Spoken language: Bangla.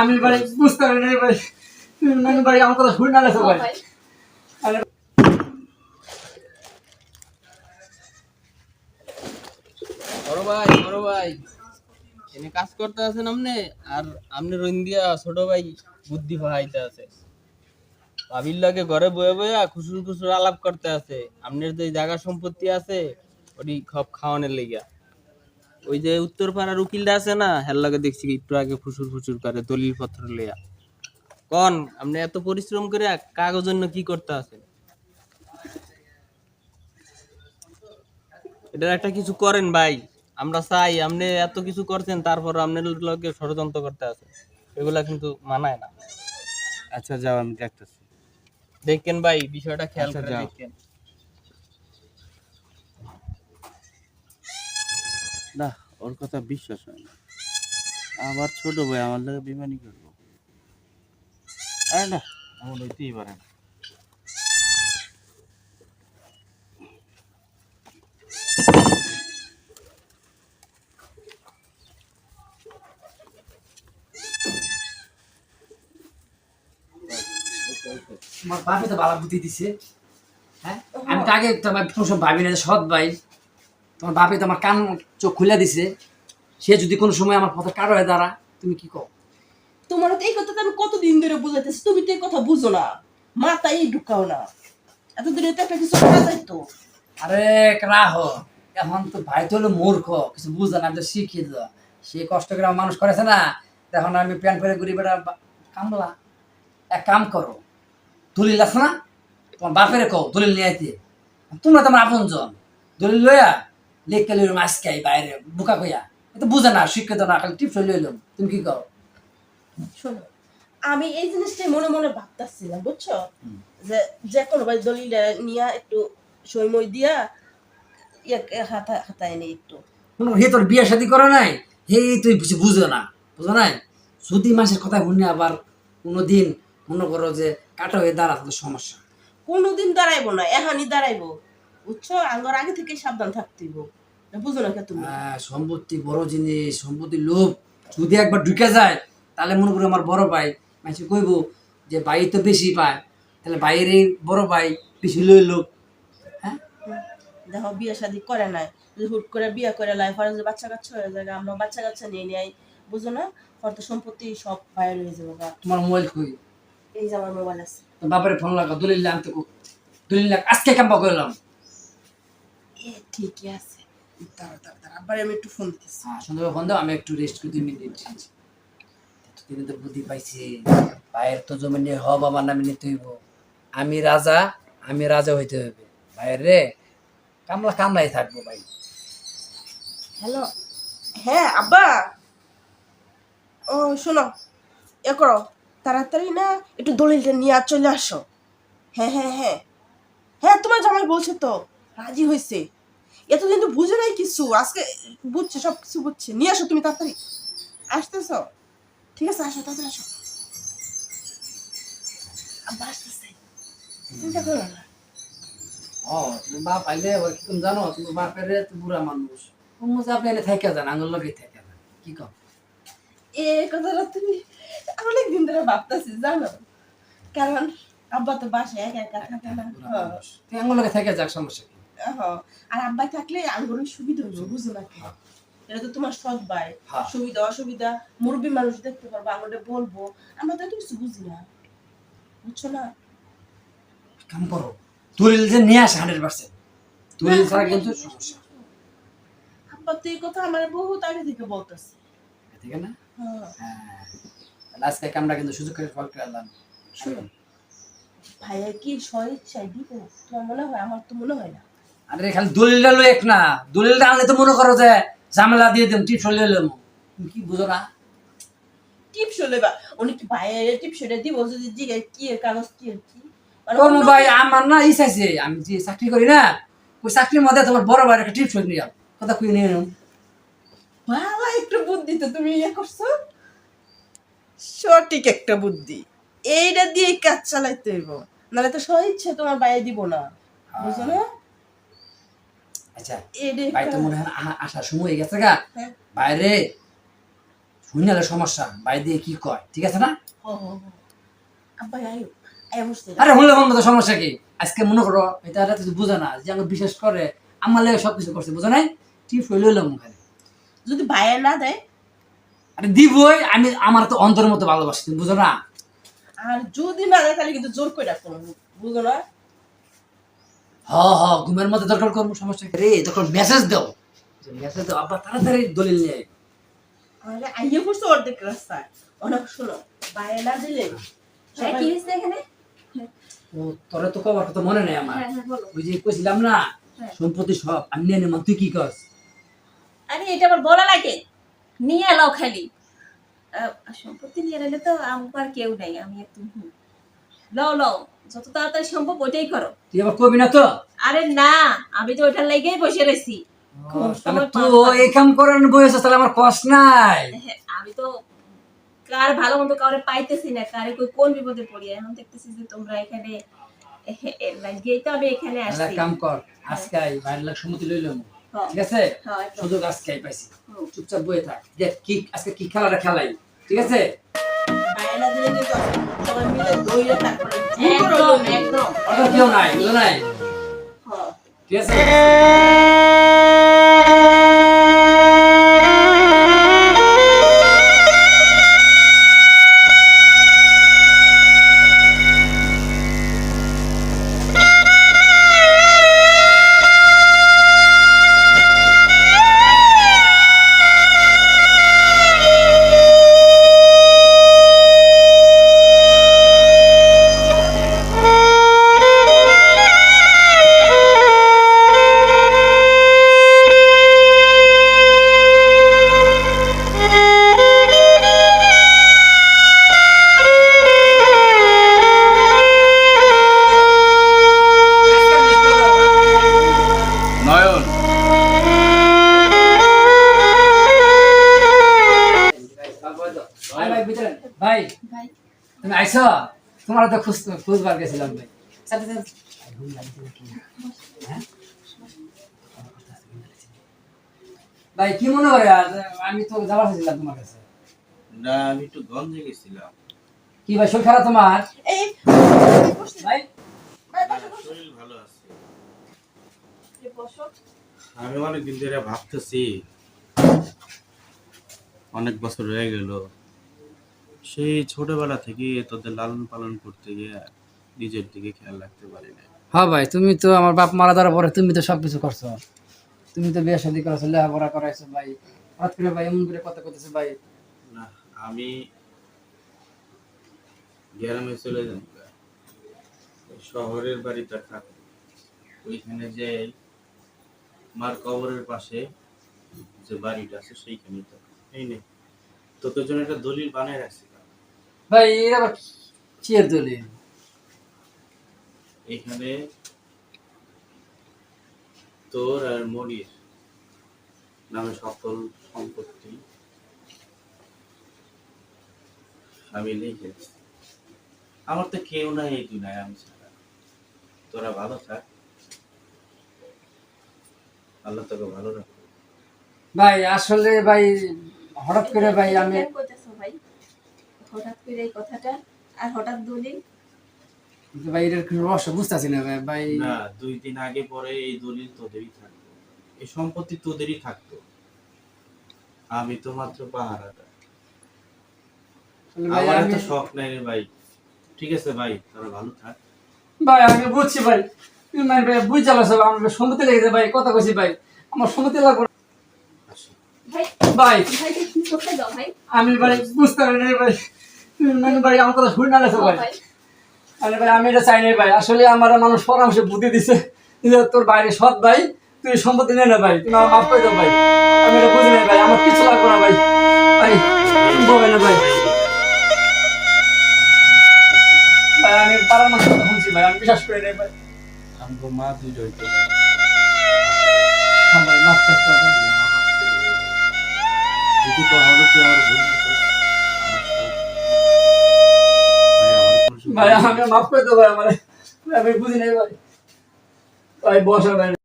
আমি ভাই বুঝতে পারি না ভাই, তুমি ভাই আমার কথা শুনে না গেছো ভাই। বড় ভাই এনে কাজ করতে আছেন আপনি, আর আপনি রইন্দিয়া ছোট ভাই বুদ্ধি ভাইতে আছে। ভাবির লাগে ঘরে বয়ে বয়ে খুশুর খুশুর আলাপ করতে আছে। আপনার যে জায়গা সম্পত্তি আছে ওটি সব খাওয়ানোর লেগা। ওই যে উত্তর পাড়ার উকিলটা আছে না, হের লাগে দেখছি একটু আগে ফুসুর ফুসুর করে দলিল পত্র লেয়া। কোন আপনি এত পরিশ্রম করে কাগজ জন্য কি করতে আছেন? এটার একটা কিছু করেন ভাই। আমরা চাই আপনি এত কিছু করছেন, তারপর আপনার লগে ষড়যন্ত্র করতে আছেন, এগুলা কিন্তু মানায় না। আচ্ছা যাও, আমি দেখতেছি। দেখেন ভাই, বিষয়টা খেয়াল আচ্ছা, করে যাও। দেখেন। না, ওর কথা বিশ্বাস হয় না। আবার ছোট ভাই আমার লাগে বেমানি করবো? আরে না, এমন হইতেই পারে না। তোমার বাপে তো ভালো বুদ্ধি দিছে। হ্যাঁ, আমি তো আগে তোমার সব ভাবি না যে সৎ ভাই। তোমার বাপে তো আমার কান চোখ খুলে দিছে। সে যদি কোনো সময় আমার পথে কারো হয়ে দাঁড়া, তুমি কি কও? তোমার তো এই কথাটা আমি কতদিন ধরে বুঝাইতেছি, তুমি তো এই কথা বুঝো না, মাথায় ঢুকাও না। এতদিনে তো একটা কিছু করা যাইতো। আরে রাহ, এখন তো ভাই তো হলো মূর্খ, কিছু বুঝে না, আমি তো শিখিয়ে দেওয়া। সে কষ্ট করে আমার মানুষ করেছে না, এখন আমি প্যান্ট পরে ঘুরি বেড়া কামলা। এক কাম করো, দলিল আছে না, তোমার বাপের কও দলিল নিয়ে আইতে। তোমরা তো আমার আপন জন, দলিল লইয়া লেখকে লইলাম আজকে বাইরে বোকা কইয়া। এটা বুঝে না, শিক্ষিত না, খালি টিপস লইলাম। তুমি কি কও? শোনো, আমি এই জিনিসটাই মনে মনে ভাবতেছিলাম, বুঝছো, যে যে কোনো ভাই দলিল নিয়ে একটু সইমই দিয়া হাতায় নেই একটু। হে তোর বিয়ে শাদী করে নাই, হে তুই কিছু বুঝো না, বুঝো নাই। যদি মাসের কথা শুনে আবার কোনোদিন মনে করো যে কাটা হয়ে দাঁড়া, তাদের সমস্যা। কোনোদিন দাঁড়াইবো না, এহানি দাঁড়াইবো, বুঝছো, আঙ্গর আগে থেকে সাবধান থাকতেইব। বুঝো না কে তুমি? হ্যাঁ, সম্পত্তি বড় জিনিস, সম্পত্তির লোভ যদি একবার ঢুকে যায়, তাহলে মনে করো আমার বড় ভাই মাসে কইব যে ভাই তো বেশি পায়, তাহলে ভাইয়ের এই বড় ভাই বেশি লইল। হ্যাঁ, দেখো বিয়ে শাদি করে নাই, যদি হুট করে বিয়ে করে লাইফ আর বাচ্চা কাচ্চা হয়ে যায়, আমরা বাচ্চা কাচ্চা নিয়ে নিয়ে বুঝো না, হয়তো সম্পত্তি সব বাইরে হয়ে যাবে। তোমার মোবাইল কই? এই যে আমার মোবাইল আছে। তোর বাপের ফোন লাগা, দলিল আনতে দলিল আজকে কাম্পা করলাম। এ ঠিকই আছে, দাঁড়া দাঁড়া দাঁড়া, আবার আমি একটু ফোন দিতেছি। হ্যাঁ, সুন্দর ফোন দাও, আমি একটু রেস্ট করি 2 মিনিট। তিনি তো বুদ্ধি পাইছি, ভাইয়ের তো জমি নিয়ে হব আমার নামে নিতে হইব। আমি রাজা, আমি রাজা হইতে হবে। ভাইয়ের রে কামলা কামলাই থাকবো ভাই। হ্যালো, হ্যাঁ আব্বা, ও শোনো, এ করো তাড়াতাড়ি না, একটু দলিলটা নিয়ে চলে আসো। হ্যাঁ হ্যাঁ হ্যাঁ হ্যাঁ, তোমার জামাই বলছে তো, রাজি হয়েছে। এতদিন তো বুঝে নাই কিছু, আজকে বুঝছে, সব কিছু বুঝছে। নিয়ে আসো তুমি তাড়াতাড়ি। আসতেছো? ঠিক আছে, আসো তাড়াতাড়ি আসো। আব্বা আসতেছে, চিন্তা করো না। ও, তুমি বাপ আইলে এবার কি তুমি জানো, তুমি বাপের রে তো বুড়া মানুষ, তুমি যে আপনি এনে থাইকা যান, আঙুল লগে থাইকা যান, কি কও? এই কথাটা তুমি অনেকদিন ধরে ভাবতেছি, জানো, কারণ আব্বা তো বাসায় একা একা থাকে না। বুড়া মানুষ, তুই আঙুল লগে থাইকা যাক, সমস্যা কি? আর আব্বাই থাকলে আঙ্গুরের সুবিধা হইব, বুঝো না কি? হ্যাঁ। এটা তো তোমার সৎ ভাই, হ্যাঁ। সুবিধা অসুবিধা মুরব্বী মানুষ দেখতে পারবো, আঙ্গুরে বলবো। আমরা তো এত কিছু বুঝি না, বুঝছো না? কাম করো, দলিল যে নিয়ে আসে 100%, দলিল ছাড়া কিন্তু সমস্যা। আব্বা তো এই কথা আমার বহুত আগে থেকে বলতেছে। ঠিক আছে না? হ্যাঁ, তাহলে আজকে কামটা কিন্তু সুযোগ করে ফল করে আনলাম। শোনো, ভাইয়া কি স্বইচ্ছায় দিব? তোমার মনে হয়? আমার তো মনে হয় না। আরে খালি দলিলটা লই এক না, দলিলটা আনলে তো মনে করো যে ঝামেলা দিয়ে দেব, টিপস লই লইলাম। তুমি কি বুঝো না? টিপস লেবা উনি কি ভাইয়ের টিপস দিব? যদি জিগে কি এর কাগজ কি এর কি মানে ও ভাই, আমার না ই চাইছে, আমি যে চাকরি করি না, ওই চাকরির মধ্যে তোমার বড় ভাইয়ের একটা টিপস নিয়ে কথা কই নিয়ে নিলাম। বাবা একটু বুদ্ধি তো তুমি ইয়ে করছো, সঠিক একটা বুদ্ধি। এইটা দিয়ে কাজ চালাইতে হইব, নাহলে তো স্বইচ্ছে তোমার বাইরে দিব না, বুঝছো না? আচ্ছা, এইটা ভাই তো মনে হয় আসার সময় হয়ে গেছে গা। হ্যাঁ। বাইরে হুইনালে সমস্যা ভাই দিয়ে কি কয় ঠিক আছে না? আব্বা আয়ো আয় বসতে আরে হুনলে হন তো সমস্যা কি? আজকে মনে করো এটা কিছু বুঝে না যে আমাকে বিশ্বাস করে আমার লেগে সবকিছু করছে বুঝো নাই? টিপ হইলে হইলাম খালি। যদি ভাইয়া না দেয় আরে দিবই, আমি আমার তো অন্তরের মতো ভালোবাসি তুমি বুঝো না? আর যদি না দেয় তাহলে কিন্তু জোর করে রাখবো বুঝো না? ঘুমের মধ্যে দরকার করবো সমস্যা কি রে? তখন মেসেজ দাও, মেসেজ দাও আব্বা তাড়াতাড়ি দলিল নিয়ে আয়। আরে আইয়ে বসছে অর্ধেক রাস্তায়। অনেক শোনো ভাইয়া না দিলে কি হয়েছে এখানে? ও তোরা তো কবার তো মনে নেই আমার। হ্যাঁ হ্যাঁ বলো। ওই যে কইছিলাম না হ্যাঁ। সম্পত্তি সব আমি নিয়ে নিলাম, তুই কি কস? আরে এটা আবার বলা লাগে? নিয়ে এলাও খালি। সম্পত্তি নিয়ে এলে তো আমার কেউ নাই, আমি একটু লও লও, যত তাড়াতাড়ি সম্ভব ওইটাই করো। তুই আবার কবি না তো? আরে না, আমি তো ওইটার লেগেই বসে রয়েছি। তাহলে তুই এই কাম করার বয়স তাহলে আমার কষ্ট নাই। হ্যাঁ, আমি তো কার ভালো মতো কাউরে পাইতেছি না, কারে কোন বিপদে পড়ি। এখন দেখতেছি যে তোমরা এখানে লাগিয়েই তো আমি এখানে তাহলে আসছি। কাম কর, আজকে আই বাইরে লাখ সম্মতি লইলাম, হ্যাঁ। ঠিক আছে? হ্যাঁ, একদম। শুধু আজকে আই পাইছি, হুম। চুপচাপ বয়ে থাক, দেখ কি আজকে কি খেলাটা খেলাই, ঠিক আছে? ভাইয়া না দিলে কিন্তু সবাই মিলে দইলে তারপরে একদম একদম। ওটা কেউ নাই বুঝো নাই, হ্যাঁ ঠিক আছে? নয়ন, ভাই ভিতরে ভাই, ভাই তুমি আইছো? তোমার তো খুঁজবার গেছিলাম ভাই। সাথে সাথে হ্যাঁ? ভাই কি মনে করে আজ আমি তো যাবার ছিলাম তোমার কাছে? না আমি একটু গঞ্জে গেছিলাম। কি ভাই শরীর খারাপ তোমার? এই ভাই না, শরীর ভালো আছে। বসো। আমি অনেকদিন ধরে ভাবতেছি, অনেক বছর হয়ে গেল, সেই ছোটবেলা থেকে তোদের লালন পালন করতে গিয়ে নিজের দিকে খেয়াল রাখতে পারি না। হ্যাঁ ভাই, তুমি তো আমার বাপ মারা যাওয়ার পরে তুমি তো সবকিছু করছো, তুমি তো বিয়ে শাদী করেছো, লেখাপড়া করাইছো ভাই, হঠাৎ করে ভাই এমন করে কথা করতেছো ভাই। না আমি গ্রামে চলে যাই, শহরের বাড়িতে থাকি, ওইখানে যে মার কবরের পাশে যে বাড়িটা আছে সেইখানে তো এই নে তোকে জন্য একটা দলিল বানায় রাখছিলাম। ভাই এর আবার কিয়ের দলিল? এখানে তোর আর মনির নামে সকল সম্পত্তি আমি লিখেছি। আমার তো কেউ নাই এই দুনিয়ায় আমি ছাড়া, তোরা ভালো থাক, আল্লাহ তোকে ভালো রাখ। ভাই আসলে ভাই হঠাৎ করে ভাই আমি কেন কইতেছো ভাই? হঠাৎ করে এই কথাটা, আর হঠাৎ দলিল? ভাই এটার কোনো রহস্য বুঝতেছি না ভাই। ভাই না 2 দিন আগে পরে এই দলিল তোদেরই থাকতো, এই সম্পত্তি তোদেরই থাকতো, আমি তো মাত্র পাহারাটা। আসলে ভাই আমার আমি তো শখ নাই রে ভাই। ঠিক আছে ভাই, তোরা ভালো থাক। ভাই আমি বুঝছি ভাই, তুমি মানে ভাই বুঝ চালাছো, আমার সম্মতি লেগেছে ভাই, কথা কইছি ভাই, আমার সম্মতি লাগবে না। আসি। ভাই ভাই ভাই কি করতে দাও ভাই? আমি ভাই বুঝতে পারি না ভাই, তুমি মানে ভাই আমার কথা শুনে না লেছো ভাই। ভাই আরে ভাই আমি এটা চাই নাই ভাই, আসলে আমার মানুষ পরামর্শে বুদ্ধি দিছে যে তোর বাইরে সৎ ভাই, তুই সম্পত্তি নে না ভাই, তুমি আমার মাফ করে দাও ভাই, আমি এটা বুঝি নাই ভাই, আমার কিছু লাগবে না ভাই, ভাই বলবে না ভাই, ভাই আমি পাড়ার মানুষের কথা শুনছি ভাই, আমি বিশ্বাস করি নাই ভাই। আমগো মা দুইটা হইতো, হ্যাঁ ভাই মাফ করতে হবে ভাই। যদি কখনো তুই আমার ভুল বুঝিস, আমার সাথে- ভাই আমার পরিচয় ভাই আমি মাফ করে দেবো ভাই, আমার আমি বুঝি নাই ভাই, ভাই বসো ভাই।